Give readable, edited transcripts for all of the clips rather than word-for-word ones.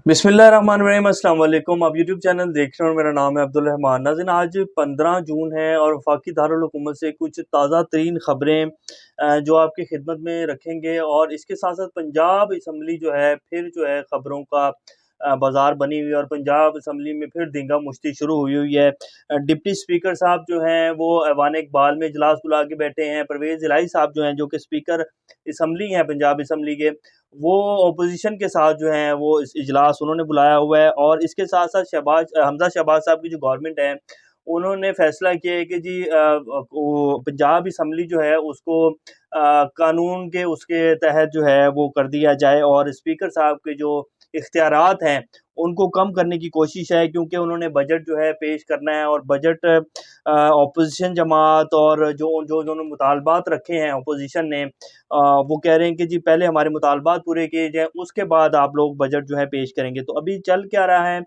बिस्मिल्लाहिर्रहमानिर्रहीम, अस्सलाम वालेकुम। आप यूट्यूब चैनल देख रहे हो, मेरा नाम है अब्दुल रहमान। नाज़रीन, आज 15 जून है और वफाकी दारुल हुकूमत से कुछ ताज़ा तरीन ख़बरें जो आपकी खिदमत में रखेंगे। और इसके साथ साथ पंजाब असम्बली जो है फिर जो है ख़बरों का बाज़ार बनी हुई है और पंजाब असम्बली में फिर दंगा मुश्ती शुरू हुई हुई है। डिप्टी स्पीकर साहब जो हैं वो ऐवान इकबाल में इजलास बुला के बैठे हैं। परवेज़ इलाही साहब जो हैं, जो कि स्पीकर असम्बली हैं पंजाब असम्बली के, वो अपोज़िशन के साथ जो हैं वो इस इजलास उन्होंने बुलाया हुआ है। और इसके साथ-साथ हमज़ा शहबाज साहब की जो गवर्नमेंट है, उन्होंने फैसला किया है कि जी वो पंजाब असम्बली जो है उसको कानून के उसके तहत जो है वो कर दिया जाए और स्पीकर साहब के जो इख्तियारात हैं, उनको कम करने की कोशिश है, क्योंकि उन्होंने बजट जो है पेश करना है। और बजट अपोज़िशन जमात और जो जो उन्होंने मुतालबात रखे हैं अपोज़िशन ने, वो कह रहे हैं कि जी पहले हमारे मुतालबात पूरे किए जाएँ, उसके बाद आप लोग बजट जो है पेश करेंगे। तो अभी चल क्या रहा है,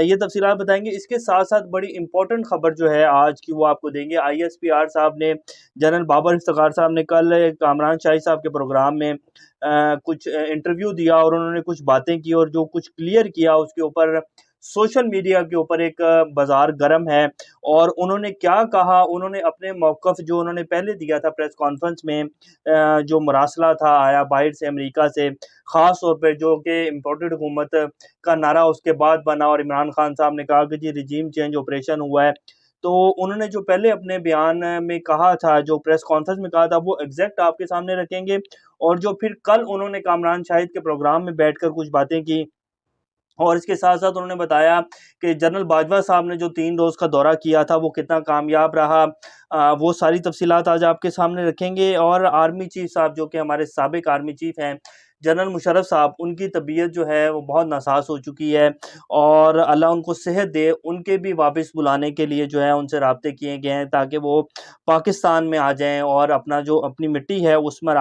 ये तफ़सीलात बताएँगे। इसके साथ-साथ बड़ी इम्पोर्टेंट ख़बर जो है आज की, वो आपको देंगे। आईएसपीआर साहब ने, जनरल बाबर इफ्तिखार साहब ने कल कामरान शाही साहब के प्रोग्राम में कुछ इंटरव्यू दिया और उन्होंने कुछ बातें की और जो कुछ क्लियर किया उसके ऊपर सोशल मीडिया के ऊपर एक बाज़ार गर्म है। और उन्होंने क्या कहा, उन्होंने अपने मौक़िफ़ जो उन्होंने पहले दिया था प्रेस कॉन्फ्रेंस में, जो मरासला था आया बाहर से अमेरिका से, ख़ास तौर पे जो कि इम्पोर्टेड हुकूमत का नारा उसके बाद बना और इमरान खान साहब ने कहा कि जी रिजीम चेंज ऑपरेशन हुआ है। तो उन्होंने जो पहले अपने बयान में कहा था, जो प्रेस कॉन्फ्रेंस में कहा था, वो एग्ज़ैक्ट आपके सामने रखेंगे। और जो फिर कल उन्होंने कामरान शाहिद के प्रोग्राम में बैठकर कुछ बातें की और इसके साथ-साथ उन्होंने बताया कि जनरल बाजवा साहब ने जो 3 रोज़ का दौरा किया था, वो कितना कामयाब रहा। वो सारी तफ़सीलात आज आपके सामने रखेंगे। और आर्मी चीफ़ साहब, जो कि हमारे साबिक़ आर्मी चीफ़ हैं, जनरल मुशर्रफ साहब, उनकी तबीयत जो है वो बहुत नासाज़ हो चुकी है और अल्लाह उनको सेहत दे। उनके भी वापस बुलाने के लिए जो है उनसे राब्ते किए गए हैं, ताकि वो पाकिस्तान में आ जाएँ और अपना जो अपनी मिट्टी है उसमें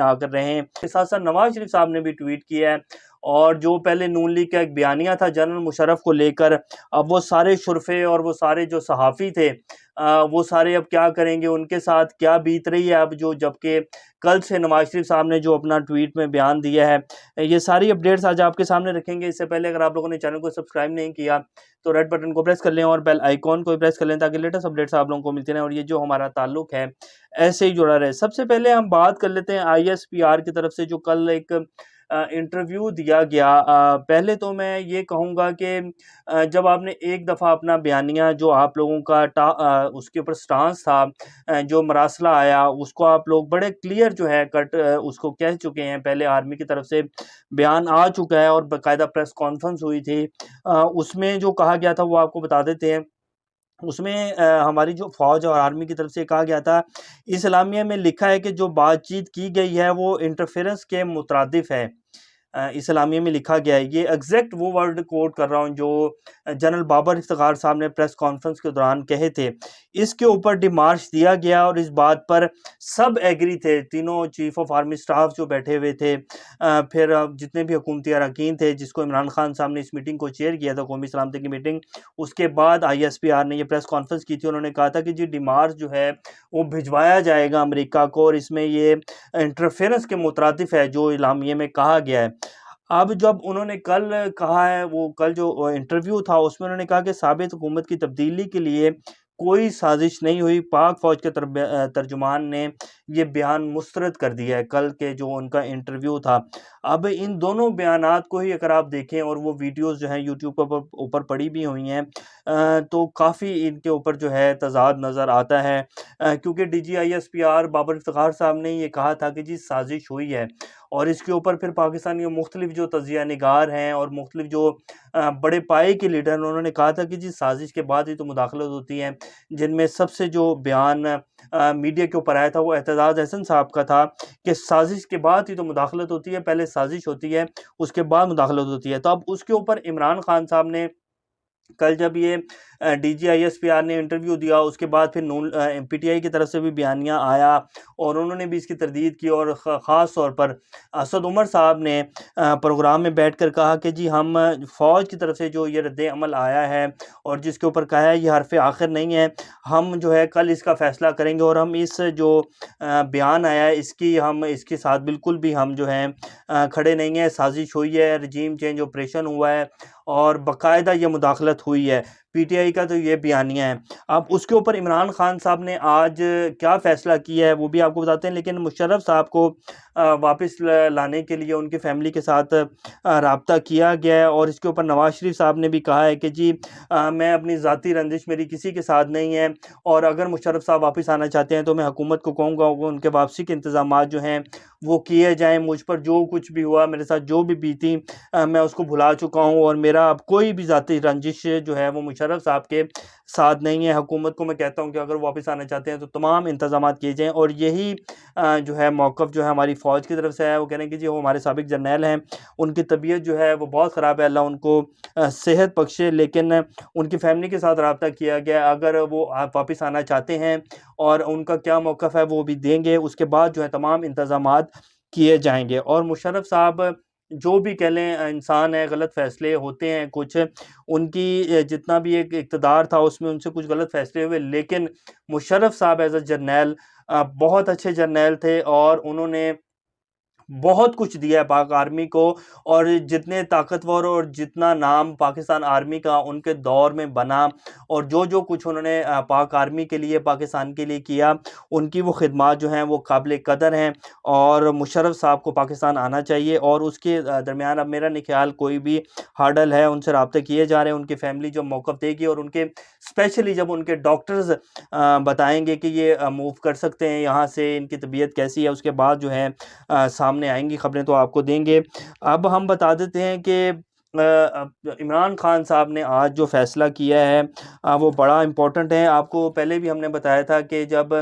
आकर रहें। इसके साथ-साथ नवाज़ शरीफ साहब ने भी ट्वीट किया है। और जो पहले नून लीग का एक बयानिया था जनरल मुशर्रफ को लेकर, अब वो सारे शुरफ़े और वो सारे जो सहाफ़ी थे, वो सारे अब क्या करेंगे, उनके साथ क्या बीत रही है अब, जो जबकि कल से नवाज़ शरीफ साहब ने जो अपना ट्वीट में बयान दिया है। ये सारी अपडेट्स आज आपके सामने रखेंगे। इससे पहले अगर आप लोगों ने चैनल को सब्सक्राइब नहीं किया, तो रेड बटन को प्रेस कर लें और बेल आइकॉन को भी प्रेस कर लें, ताकि लेटेस्ट अपडेट्स आप लोगों को मिलती रहें और ये जो हमारा ताल्लुक है ऐसे ही जुड़ा रहे। सबसे पहले हम बात कर लेते हैं आईएसपीआर की तरफ से जो कल एक इंटरव्यू दिया गया। पहले तो मैं ये कहूँगा कि जब आपने एक दफ़ा अपना बयानिया जो आप लोगों का उसके ऊपर स्टांस था, जो मरासला आया, उसको आप लोग बड़े क्लियर जो है कट उसको कह चुके हैं। पहले आर्मी की तरफ से बयान आ चुका है और बाकायदा प्रेस कॉन्फ्रेंस हुई थी। उसमें जो कहा गया था वो आपको बता देते हैं। उसमें हमारी जो फ़ौज और आर्मी की तरफ से कहा गया था, इस्लामिया में लिखा है कि जो बातचीत की गई है वो इंटरफेरेंस के मुतरादिफ है। इस्लामिया में लिखा गया है। ये एग्ज़ैक्ट वो वर्ड कोट कर रहा हूँ जो जनरल बाबर इफ्तिखार साहब ने प्रेस कॉन्फ्रेंस के दौरान कहे थे। इसके ऊपर डिमार्च दिया गया और इस बात पर सब एग्री थे, तीनों चीफ़ ऑफ आर्मी स्टाफ जो बैठे हुए थे, फिर जितने भी हुकूमती अरकान थे, जिसको इमरान खान साहब ने इस मीटिंग को चेयर किया था, कौमी सलामती की मीटिंग। उसके बाद आईएसपीआर ने ये प्रेस कॉन्फ्रेंस की थी। उन्होंने कहा था कि जी डिमार्च जो है वो भिजवाया जाएगा अमेरिका को और इसमें ये इंटरफेरेंस के मुतरादिफ है जो इलामिया में कहा गया है। अब जब उन्होंने कल कहा है, वो कल जो इंटरव्यू था उसमें उन्होंने कहा कि साबित हुकूमत की तब्दीली के लिए कोई साजिश नहीं हुई। पाक फ़ौज के तर्जुमान ने ये बयान मुस्तरद कर दिया है, कल के जो उनका इंटरव्यू था। अब इन दोनों बयानात को ही अगर आप देखें और वो वीडियोज़ जो हैं यूट्यूब पर ऊपर पड़ी भी हुई हैं, तो काफ़ी इनके ऊपर जो है तज़ाद नज़र आता है। क्योंकि डीजीआईएसपीआर बाबर इफ्तिखार साहब ने ये कहा था कि जी साजिश हुई है। और इसके ऊपर फिर पाकिस्तान के मुख्तलिफ जो तजिया निगार हैं और मुख्तलिफ जो बड़े पाए के लीडर हैं, उन्होंने कहा था कि जी साजिश के बाद ही तो मुदाखलत होती है। जिनमें सबसे जो बयान मीडिया के ऊपर आया था वो एतजाज़ अहसन साहब का था कि साजिश के बाद ही तो मुदाखलत होती है, पहले साजिश होती है, उसके बाद मुदाखलत होती है। तो अब उसके ऊपर इमरान खान साहब ने कल जब ये DGISPR ने इंटरव्यू दिया, उसके बाद फिर PTI की तरफ से भी बयानिया आया और उन्होंने भी इसकी तरदीद की। और ख़ास तौर पर असद उमर साहब ने प्रोग्राम में बैठकर कहा कि जी हम फ़ौज की तरफ से जो ये रद्द अमल आया है और जिसके ऊपर कहा है ये हरफ आखिर नहीं है, हम जो है कल इसका फ़ैसला करेंगे और हम इस जो बयान आया है इसके साथ बिल्कुल भी हम जो हैं खड़े नहीं हैं। साजिश हुई है, रजीम चेंज ऑपरेशन हुआ है और बाकायदा ये मुदाखलत हुई है। PTI का तो ये बयानिया है। अब उसके ऊपर इमरान खान साहब ने आज क्या फ़ैसला किया है वो भी आपको बताते हैं, लेकिन मुशर्रफ साहब को वापस लाने के लिए उनकी फ़ैमिली के साथ राब्ता किया गया है। और इसके ऊपर नवाज़ शरीफ साहब ने भी कहा है कि जी मैं अपनी ज़ाती रंजिश मेरी किसी के साथ नहीं है और अगर मुशर्रफ साहब वापस आना चाहते हैं तो मैं हुकूमत को कहूँगा वो उनके वापसी के इंतज़ामात जो हैं वो किए जाएँ। मुझ पर जो कुछ भी हुआ, मेरे साथ जो भी बीती, मैं उसको भुला चुका हूँ और मेरा अब कोई भी ज़ाती रंजिश जो है वो मुशर्रफ साहब के साथ नहीं है। हुकूमत को मैं कहता हूँ कि अगर वो वापस आना चाहते हैं तो तमाम इंतज़ामात किए जाएँ। और यही जो है मौक़िफ़ जो है हमारी फ़ौज की तरफ से है। वो कह रहे हैं कि जी वो हमारे साबिक़ जर्नैल हैं, उनकी तबीयत जो है वो बहुत ख़राब है, अल्लाह उनको सेहत बख्शे, लेकिन उनकी फ़ैमिली के साथ राब्ता किया गया। अगर वो वापस आना चाहते हैं और उनका क्या मौक़िफ़ है वो भी देंगे, उसके बाद जो है तमाम इंतज़ामात किए जाएँगे। और मुशर्रफ साहब जो भी कह लें इंसान है, गलत फ़ैसले होते हैं कुछ, उनकी जितना भी एक इक़्तिदार था उसमें उनसे कुछ गलत फ़ैसले हुए, लेकिन मुशर्रफ साहब एज़ अ जर्नैल बहुत अच्छे जर्नैल थे और उन्होंने बहुत कुछ दिया है पाक आर्मी को। और जितने ताकतवर और जितना नाम पाकिस्तान आर्मी का उनके दौर में बना और जो कुछ उन्होंने पाक आर्मी के लिए, पाकिस्तान के लिए किया, उनकी वो खिदमात जो हैं वो काबिल कदर हैं। और मुशर्रफ साहब को पाकिस्तान आना चाहिए और उसके दरमियान अब मेरा नहीं ख्याल कोई भी हर्डल है, उनसे राब्ते किए जा रहे हैं। उनकी फैमिली जो मौक़िफ़ देगी और उनके स्पेशली जब उनके डॉक्टर्स बताएँगे कि ये मूव कर सकते हैं यहाँ से, इनकी तबीयत कैसी है, उसके बाद जो है सामने आएँगी खबरें तो आपको देंगे। अब हम बता देते हैं कि इमरान खान साहब ने आज जो फ़ैसला किया है वो बड़ा इम्पोर्टेंट है। आपको पहले भी हमने बताया था कि जब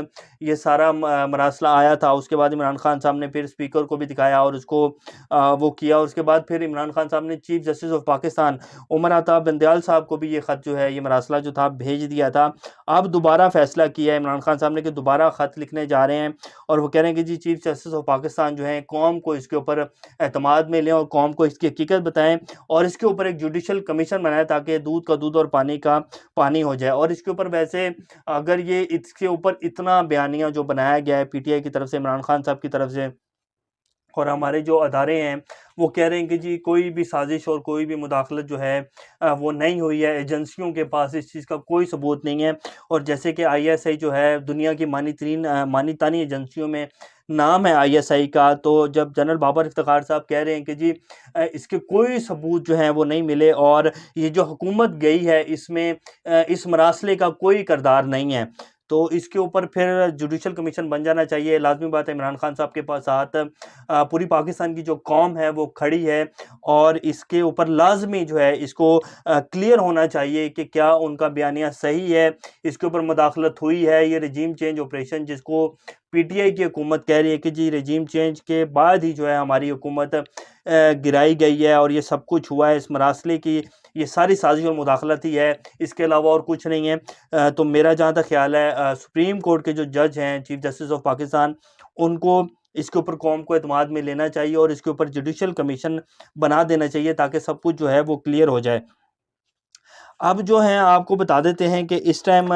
ये सारा मरासला आया था उसके बाद इमरान खान साहब ने फिर स्पीकर को भी दिखाया और उसको वो किया। और उसके बाद फिर इमरान खान साहब ने chief justice of Pakistan Umar Ata Bandial साहब को भी ये ख़त जो है, ये मरासला जो था भेज दिया था। अब दोबारा फ़ैसला किया है इमरान खान साहब ने कि दोबारा ख़त लिखने जा रहे हैं और वो कह रहे हैं कि जी चीफ़ जस्टिस ऑफ पाकिस्तान जो है कौम को इसके ऊपर एतमाद में लें और कौम को इसकी हकीकत बताएँ और इसके ऊपर एक जुडिशल कमीशन बनाएँ ताकि दूध का दूध और पानी का पानी हो जाए। और इसके ऊपर वैसे अगर ये इसके ऊपर इतना बयानिया जो बनाया गया है PTI की तरफ से, इमरान खान साहब की तरफ से और हमारे जो अदारे हैं वो कह रहे हैं कि जी कोई भी साजिश और कोई भी मुदाखलत जो है वो नहीं हुई है। एजेंसियों के पास इस चीज़ का कोई सबूत नहीं है। और जैसे कि ISI जो है दुनिया की मानी-तानी एजेंसियों में नाम है ISI का, तो जब जनरल बाबर इफ्तिखार साहब कह रहे हैं कि जी इसके कोई सबूत जो हैं वो नहीं मिले और ये जो हुकूमत गई है इसमें इस मरासले का कोई किरदार नहीं है, तो इसके ऊपर फिर जुडिशल कमीशन बन जाना चाहिए। लाज़मी बात है इमरान खान साहब के साथ पूरी पाकिस्तान की जो कौम है वो खड़ी है और इसके ऊपर लाज़मी जो है इसको क्लियर होना चाहिए कि क्या उनका बयानिया सही है, इसके ऊपर मुदाखलत हुई है। ये रजीम चेंज ऑपरेशन जिसको PTI की हुकूमत कह रही है कि जी रजीम चेंज के बाद ही जो है हमारी हुकूमत गिराई गई है और ये सब कुछ हुआ है, इस मरासले की ये सारी साजिश और मुदाखलत ही है, इसके अलावा और कुछ नहीं है। तो मेरा जहाँ तक ख़्याल है सुप्रीम कोर्ट के जो जज हैं, चीफ़ जस्टिस ऑफ पाकिस्तान, उनको इसके ऊपर कौम को एतमाद में लेना चाहिए और इसके ऊपर जुडिशल कमीशन बना देना चाहिए ताकि सब कुछ जो है वो क्लियर हो जाए। अब जो है आपको बता देते हैं कि इस टाइम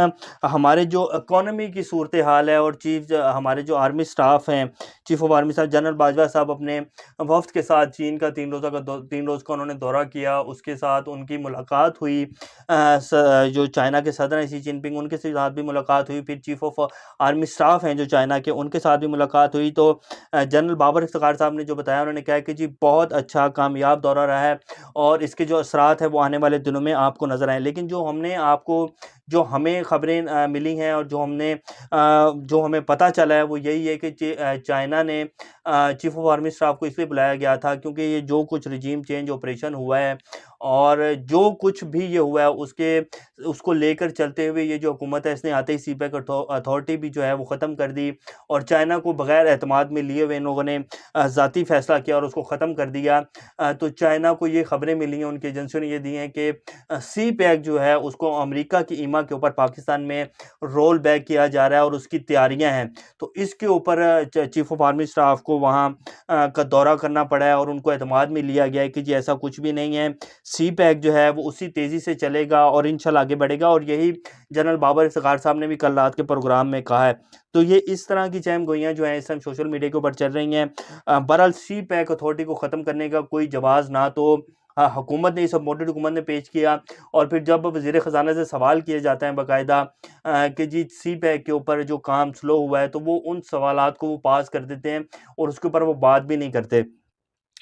हमारे जो इकॉनमी की सूरत हाल है और हमारे जो आर्मी स्टाफ हैं, chief of army staff general Bajwa साहब अपने वफ़द के साथ चीन का 3 रोज़ का उन्होंने दौरा किया। उसके साथ उनकी मुलाकात हुई जो चाइना के सदर हैं शी जिनपिंग, उनके साथ भी मुलाकात हुई। फिर चीफ़ ऑफ आर्मी स्टाफ हैं जो चाइना के, उनके साथ भी मुलाकात हुई। तो जनरल बाबर इफ्तिखार साहब ने जो बताया, उन्होंने कहा कि जी बहुत अच्छा कामयाब दौरा रहा है और इसके जो असरात हैं वो आने वाले दिनों में आपको नज़र आएँ। लेकिन जो हमें खबरें मिली हैं और जो हमें पता चला है वो यही है कि चाइना ने चीफ़ ऑफ आर्मी स्टाफ को इसलिए बुलाया गया था क्योंकि ये जो कुछ रजीम चेंज ऑपरेशन हुआ है और जो कुछ भी ये हुआ है उसको लेकर चलते हुए ये जो हुकूमत है इसने आते ही सीपैक अथॉरिटी भी जो है वो ख़त्म कर दी और चाइना को बगैर एतमाद में लिए हुए इन लोगों ने ज़ाती फ़ैसला किया और उसको ख़त्म कर दिया। तो चाइना को ये खबरें मिली हैं, उनकी एजेंसियों ने ये दी हैं कि सी पैक जो है उसको अमेरिका की ईमा के ऊपर पाकिस्तान में रोल बैक किया जा रहा है और उसकी तैयारियां हैं। तो इसके ऊपर चीफ ऑफ आर्मी स्टाफ को वहाँ का दौरा करना पड़ा है और उनको एतमाद में लिया गया है कि जी ऐसा कुछ भी नहीं है, सी पैक जो है वो उसी तेज़ी से चलेगा और इंशाल्लाह आगे बढ़ेगा। और यही जनरल बाबर इफ्तिखार साहब ने भी कल रात के प्रोग्राम में कहा है। तो ये इस तरह की चहम गोइयाँ जो हैं इस टाइम सोशल मीडिया के ऊपर चल रही हैं। बहरहाल सी पैक अथॉरिटी को ख़त्म करने का कोई जवाज़ ना तो हुकूमत ने, इस सपोर्टेड हुकूमत ने पेश किया और फिर जब वज़ीर ख़ज़ाना से सवाल किए जाते हैं बाकायदा कि जी सी पैक के ऊपर जो काम स्लो हुआ है, तो वो उन सवालात को वो पास कर देते हैं और उसके ऊपर वो बात भी नहीं करते।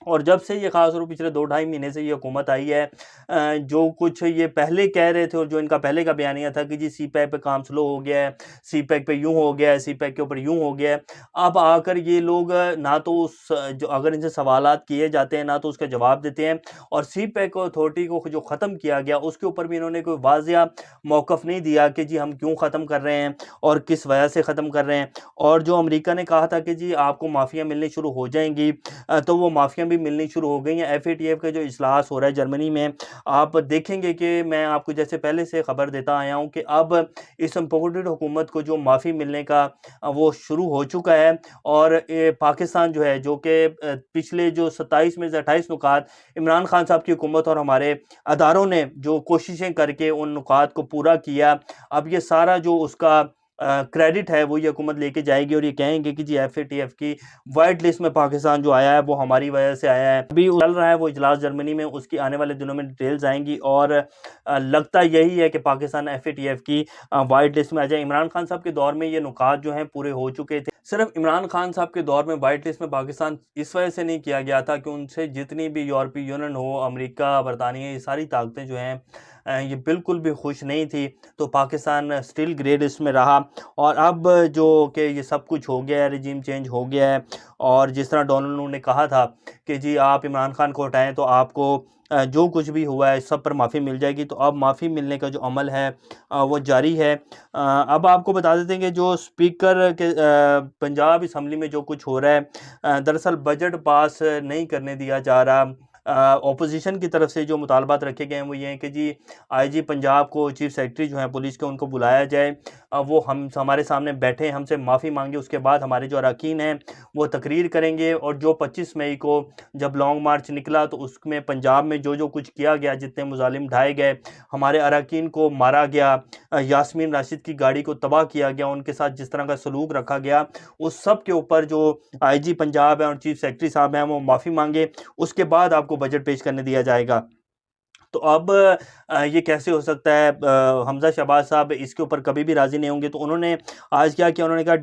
और जब से ये ख़ास तौर पे पिछले 2 ढाई महीने से ये हुकूमत आई है, जो कुछ ये पहले कह रहे थे और जो इनका पहले का बयानिया था कि जी सीपैक पे काम स्लो हो गया है, सीपैक पे यूँ हो गया है, सीपैक के ऊपर यूँ हो गया है। अब आकर ये लोग ना तो उस जो अगर इनसे सवालात किए जाते हैं, ना तो उसका जवाब देते हैं और सीपैक अथॉरिटी को जो ख़त्म किया गया, उसके ऊपर भी इन्होंने कोई वाज़िया मौक़िफ़ नहीं दिया कि जी हम क्यों ख़त्म कर रहे हैं और किस वजह से ख़त्म कर रहे हैं। और जो अमेरिका ने कहा था कि जी आपको माफ़ियाँ मिलनी शुरू हो जाएँगी, तो वो माफ़ियाँ भी मिलनी शुरू हो गई हैं। एफएटीएफ का जो इजलास हो रहा है जर्मनी में, आप देखेंगे कि मैं आपको जैसे पहले से खबर देता आया हूँ कि अब इस इम्पोर्टेड हुकूमत को जो माफ़ी मिलने का वो शुरू हो चुका है। और पाकिस्तान जो है, जो कि पिछले जो 27 में से 28 नुकात इमरान खान साहब की हुकूमत और हमारे अदारों ने जो कोशिशें करके उन नुकात को पूरा किया, अब ये सारा जो उसका क्रेडिट है वो ये हुकूमत लेके जाएगी और ये कहेंगे कि जी एफएटीएफ की वाइट लिस्ट में पाकिस्तान जो आया है वो हमारी वजह से आया है। अभी चल रहा है वो इजलास जर्मनी में, उसकी आने वाले दिनों में डिटेल्स आएंगी और लगता यही है कि पाकिस्तान एफएटीएफ की वाइट लिस्ट में आ जाए। इमरान खान साहब के दौर में ये नुकात जो हैं पूरे हो चुके थे। सिर्फ इमरान खान साहब के दौर में वाइट लिस्ट में पाकिस्तान इस वजह से नहीं किया गया था कि उनसे जितनी भी यूरोपीय यूनियन हो, अमेरिका, बरतानिया, ये सारी ताकतें जो हैं ये बिल्कुल भी खुश नहीं थी। तो पाकिस्तान स्टिल ग्रे लिस्ट में रहा और अब जो कि ये सब कुछ हो गया है, रिजीम चेंज हो गया है और जिस तरह डोनाल्ड नू ने कहा था कि जी आप इमरान खान को हटाएं तो आपको जो कुछ भी हुआ है सब पर माफ़ी मिल जाएगी, तो अब माफ़ी मिलने का जो अमल है वो जारी है। अब आपको बता देते हैं कि जो स्पीकर के पंजाब असम्बली में जो कुछ हो रहा है, दरअसल बजट पास नहीं करने दिया जा रहा। ऑपोजिशन की तरफ से जो मुतालबात रखे गए हैं वो ये हैं कि जी आईजी पंजाब को, चीफ सेक्रेटरी जो हैं पुलिस के, उनको बुलाया जाए, वो हम हमारे सामने बैठे, हमसे माफ़ी मांगे, उसके बाद हमारे जो अरकान हैं वो तकरीर करेंगे। और जो 25 मई को जब लॉन्ग मार्च निकला तो उसमें पंजाब में जो जो कुछ किया गया, जितने मुजालिम ढाए गए, हमारे अरकान को मारा गया, यास्मीन राशिद की गाड़ी को तबाह किया गया, उनके साथ जिस तरह का सलूक रखा गया, उस सब के ऊपर जो आईजी पंजाब है और चीफ सेक्रेटरी साहब हैं वो माफ़ी मांगे, उसके बाद आपको बजट पेश करने दिया जाएगा। तो अब ये कैसे हो सकता है? हमज़ा शहबाज साहब इसके ऊपर कभी भी राज़ी नहीं होंगे। तो उन्होंने आज क्या किया, उन्होंने कहा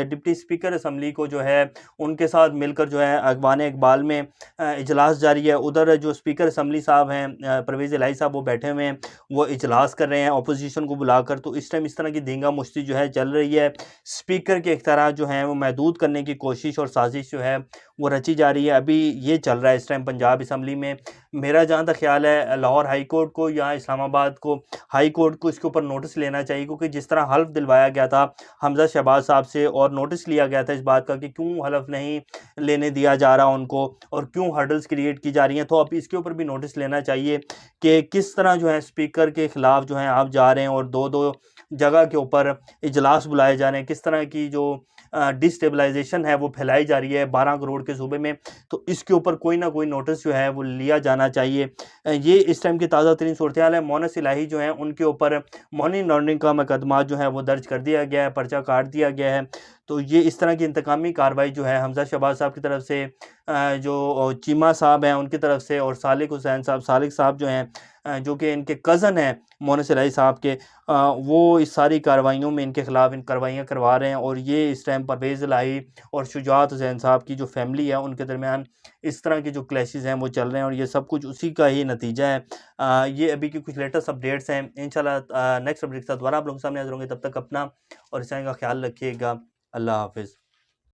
डिप्टी स्पीकर असम्बली को जो है उनके साथ मिलकर जो है अगवान इकबाल में इजलास जारी है। उधर जो स्पीकर असम्बली साहब हैं परवेज़ इलाही साहब, वो बैठे हुए हैं, वो इजलास कर रहे हैं अपोजिशन को बुलाकर। तो इस टाइम इस तरह की दींगा मुश्ती जो है चल रही है। स्पीकर के इख्तियारात जो हैं वो महदूद करने की कोशिश और साजिश जो है वो रची जा रही है। अभी ये चल रहा है इस टाइम पंजाब असम्बली में। मेरा जहाँ तक ख्याल है लाहौर हाई कोर्ट को या इस्लामाबाद को हाई कोर्ट को इसके ऊपर नोटिस लेना चाहिए, क्योंकि जिस तरह हल्फ दिलवाया गया था हमज़ा शहबाज साहब से और नोटिस लिया गया था इस बात का कि क्यों हल्फ नहीं लेने दिया जा रहा उनको और क्यों हर्डल्स क्रिएट की जा रही हैं, तो अब इसके ऊपर भी नोटिस लेना चाहिए कि किस तरह जो है स्पीकर के खिलाफ जो है आप जा रहे हैं और दो दो जगह के ऊपर इजलास बुलाए जा रहे हैं, किस तरह की जो डिस्टेबलाइजेशन है वो फैलाई जा रही है 12 करोड़ के सूबे में। तो इसके ऊपर कोई ना कोई नोटिस जो है वो लिया जाना चाहिए। ये इस टाइम की ताज़ा तरीन सूरत हाल है। मोनस इलाही जो हैं उनके ऊपर मनी लॉन्ड्रिंग का मुकदमा जो है वो दर्ज कर दिया गया है, पर्चा काट दिया गया है। तो ये इस तरह की इंतकामी कार्रवाई जो है हमज़ा शहबाज साहब की तरफ से, जो चीमा साहब हैं उनकी तरफ से, और सालिक हुसैन साहब, सालिक साहब जो हैं जो कि इनके कज़न हैं मोनस इलाही साहब के, वो इस सारी कार्रवाइयों में इनके खिलाफ इन कार्रवाइयाँ करवा रहे हैं। और ये इस टाइम परवेज़ इलाही और शुजात हुसैन साहब की जो फैमिली है उनके दरमियान इस तरह के जो क्लैशेज़ हैं वो चल रहे हैं और ये सब कुछ उसी का ही नतीजा है। ये अभी की कुछ लेटेस्ट अपडेट्स हैं। इंशाल्लाह नेक्स्ट अपडेट के साथ दोबारा आप लोगों के सामने हाज़िर होंगे। तब तक अपना और इस चैनल का ख्याल रखिएगा। अल्लाह हाफ़िज़।